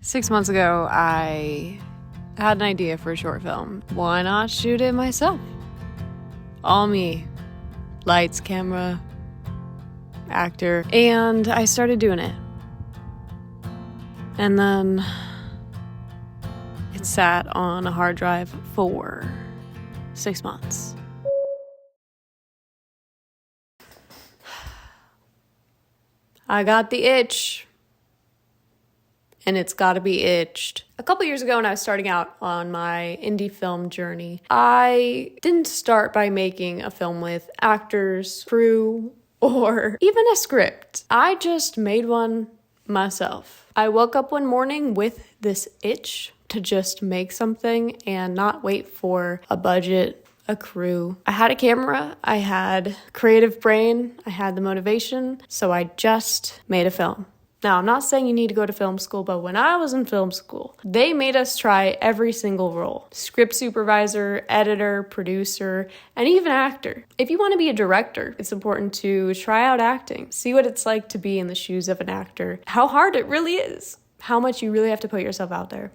6 months ago, I had an idea for a short film. Why not shoot it myself? All me. Lights, camera, actor. And I started doing it. And then it sat on a hard drive for 6 months. I got the itch. And it's gotta be itched. A couple years ago when I was starting out on my indie film journey, I didn't start by making a film with actors, crew, or even a script. I just made one myself. I woke up one morning with this itch to just make something and not wait for a budget, a crew. I had a camera, I had creative brain, I had the motivation, so I just made a film. Now, I'm not saying you need to go to film school, but when I was in film school, they made us try every single role. Script supervisor, editor, producer, and even actor. If you want to be a director, it's important to try out acting. See what it's like to be in the shoes of an actor. How hard it really is. How much you really have to put yourself out there.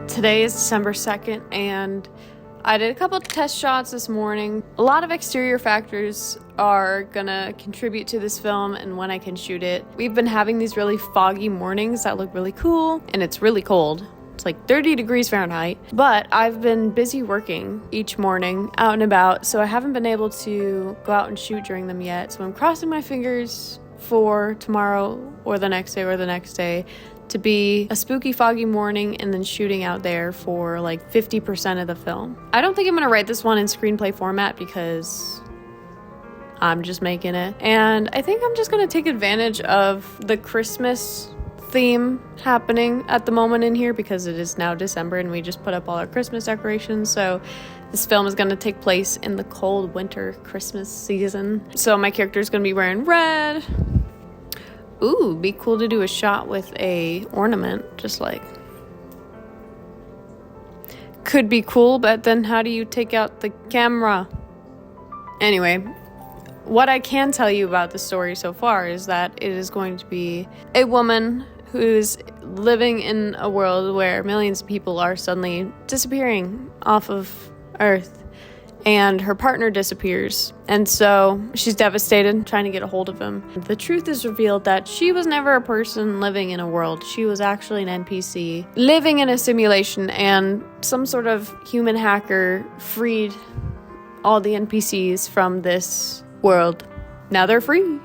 Today is December 2nd, and I did a couple of test shots this morning. A lot of exterior factors are gonna contribute to this film and when I can shoot it. We've been having these really foggy mornings that look really cool, and it's really cold. It's like 30 degrees Fahrenheit, but I've been busy working each morning out and about, so I haven't been able to go out and shoot during them yet. So I'm crossing my fingers for tomorrow or the next day to be a spooky, foggy morning and then shooting out there for like 50% of the film. I don't think I'm gonna write this one in screenplay format because I'm just making it. And I think I'm just gonna take advantage of the Christmas theme happening at the moment in here because it is now December and we just put up all our Christmas decorations. So this film is gonna take place in the cold winter Christmas season. So my character is gonna be wearing red. Ooh, be cool to do a shot with a ornament, just like. Could be cool, but then how do you take out the camera? Anyway, what I can tell you about the story so far is that it is going to be a woman who's living in a world where millions of people are suddenly disappearing off of Earth. And her partner disappears. And so she's devastated, trying to get a hold of him. The truth is revealed that she was never a person living in a world. She was actually an NPC living in a simulation, and some sort of human hacker freed all the NPCs from this world. Now they're free.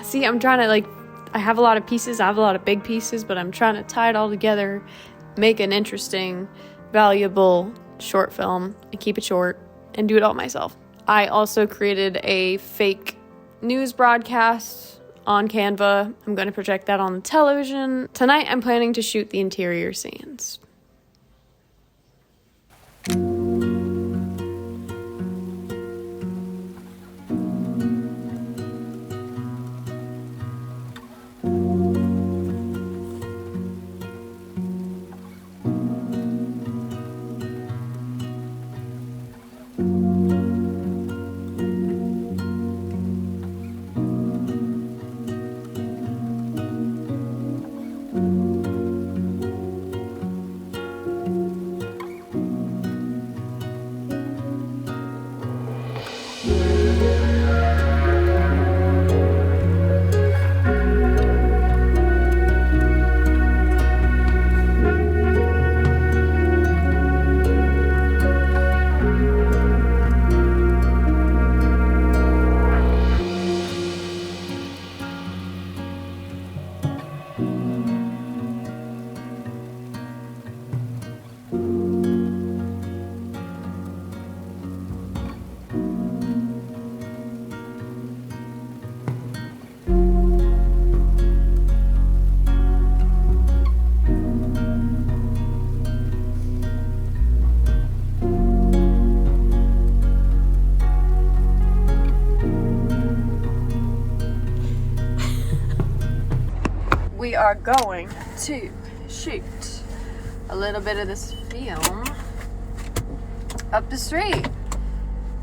See, I'm trying to I have a lot of pieces. I have a lot of big pieces, but I'm trying to tie it all together, make an interesting, valuable short film and keep it short and do it all myself. I also created a fake news broadcast on Canva. I'm going to project that on the television. Tonight I'm planning to shoot the interior scenes. we are going to shoot a little bit of this film up the street.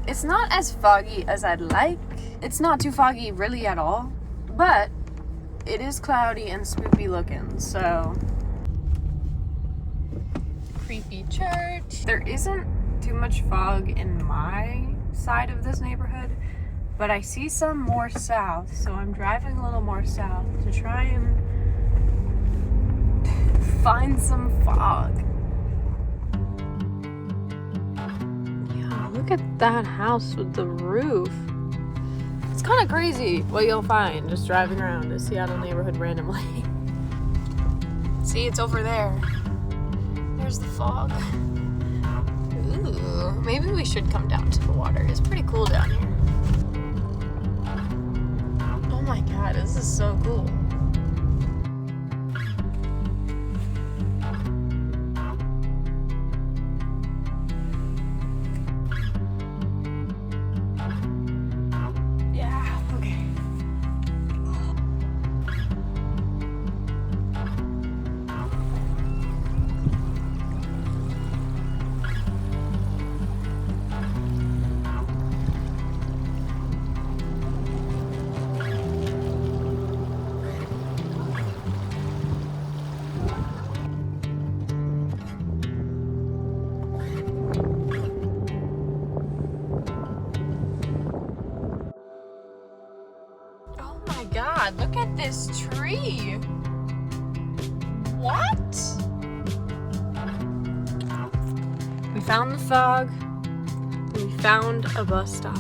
It's not as foggy as I'd like. It's not too foggy really at all, but it is cloudy and spoopy looking, so. Creepy church. There isn't too much fog in my side of this neighborhood, but I see some more south, so I'm driving a little more south to try and find some fog. Yeah, look at that house with the roof. It's kind of crazy what you'll find just driving around a Seattle neighborhood randomly. See, it's over there. There's the fog. Ooh, maybe we should come down to the water. It's pretty cool down here. Oh my god, this is so cool. God, look at this tree. What? We found the fog, and we found a bus stop.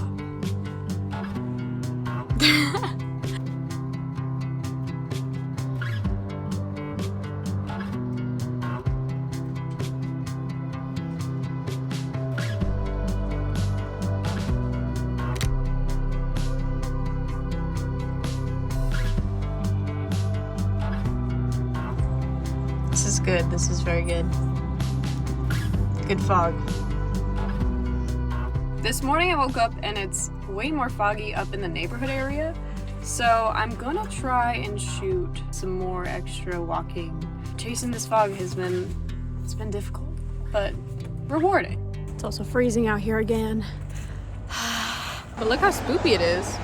This is good. This is very good. Good fog. This morning I woke up and it's way more foggy up in the neighborhood area. So I'm gonna try and shoot some more extra walking. Chasing this fog it's been difficult, but rewarding. It's also freezing out here again. But look how spoopy it is.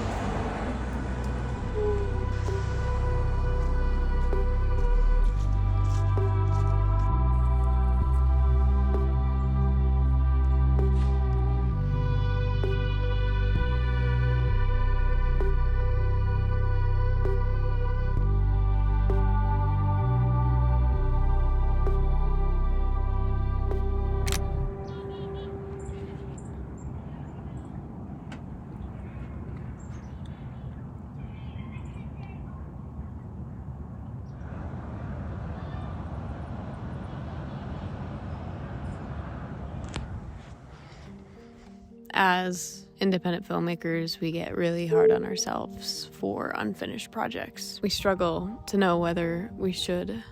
As independent filmmakers, we get really hard on ourselves for unfinished projects. We struggle to know whether we should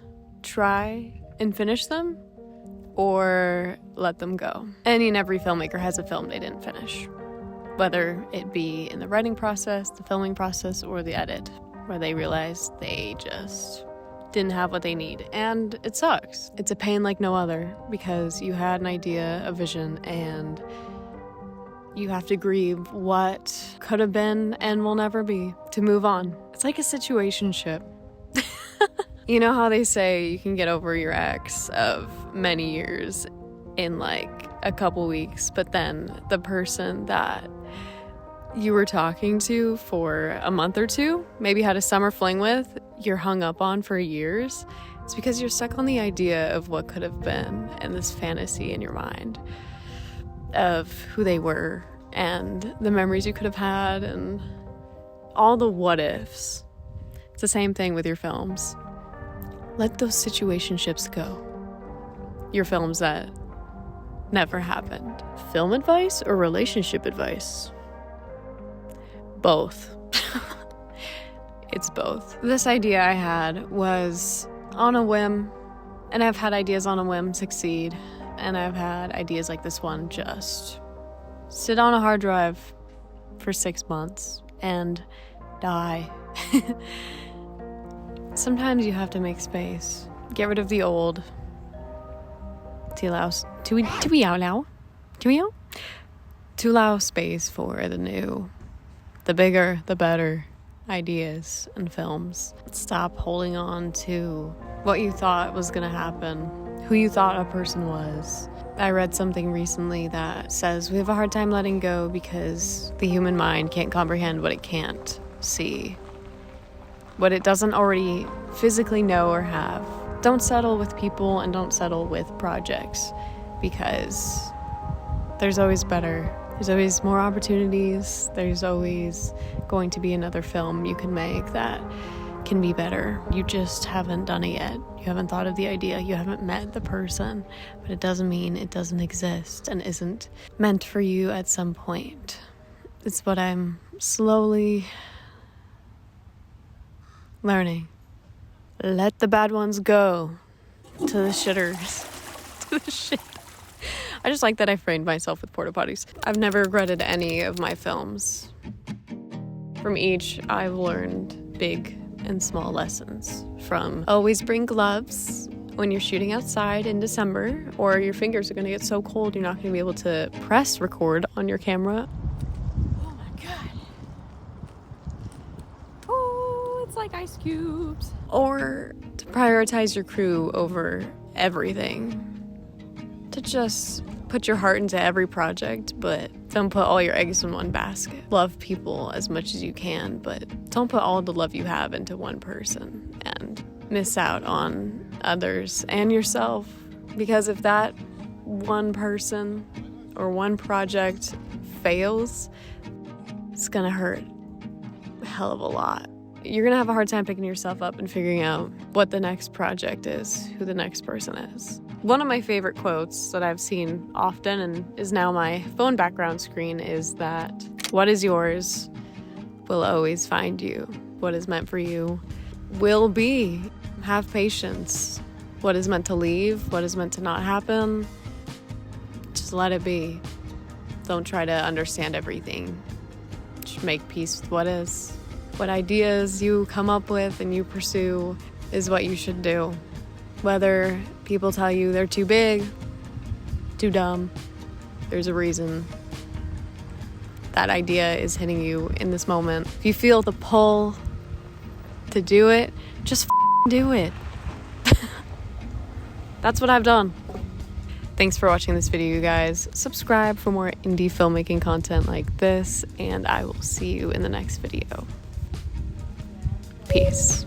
try and finish them or let them go. Every filmmaker has a film they didn't finish, whether it be in the writing process, the filming process, or the edit, where they realize they just didn't have what they need. And it sucks. It's a pain like no other because you had an idea, a vision, and you have to grieve what could have been and will never be to move on. It's like a situationship. You know how they say you can get over your ex of many years in like a couple weeks, but then the person that you were talking to for a month or two, maybe had a summer fling with, you're hung up on for years. It's because you're stuck on the idea of what could have been and this fantasy in your mind of who they were and the memories you could have had and all the what ifs. It's the same thing with your films. Let those situationships go. Your films that never happened. Film advice or relationship advice? Both. It's both. This idea I had was on a whim, and I've had ideas on a whim succeed. And I've had ideas like this one just sit on a hard drive for 6 months and die. Sometimes you have to make space. Get rid of the old. To allow space for the new. The bigger, the better ideas and films. Stop holding on to what you thought was going to happen, who you thought a person was. I read something recently that says we have a hard time letting go because the human mind can't comprehend what it can't see, what it doesn't already physically know or have. Don't settle with people and don't settle with projects, because there's always better. There's always more opportunities. There's always going to be another film you can make that can be better. You just haven't done it yet. You haven't thought of the idea. You haven't met the person. But it doesn't mean it doesn't exist and isn't meant for you at some point. It's what I'm slowly learning. Let the bad ones go to the shitters. To the shit. I just like that I framed myself with porta potties. I've never regretted any of my films. From each, I've learned big and small lessons. From always bring gloves when you're shooting outside in December, or your fingers are gonna get so cold you're not gonna be able to press record on your camera. Oh my God. Oh, it's like ice cubes. Or to prioritize your crew over everything. To just put your heart into every project, but don't put all your eggs in one basket. Love people as much as you can, but don't put all the love you have into one person and miss out on others and yourself. Because if that one person or one project fails, it's gonna hurt a hell of a lot. You're gonna have a hard time picking yourself up and figuring out what the next project is, who the next person is. One of my favorite quotes that I've seen often and is now my phone background screen is that what is yours will always find you. What is meant for you will be. Have patience. What is meant to leave, what is meant to not happen, just let it be. Don't try to understand everything. Just make peace with what is. What ideas you come up with and you pursue is what you should do. Whether people tell you they're too big, too dumb, there's a reason that idea is hitting you in this moment. If you feel the pull to do it, just do it. That's what I've done. Thanks for watching this video, you guys. Subscribe for more indie filmmaking content like this, and I will see you in the next video. Peace.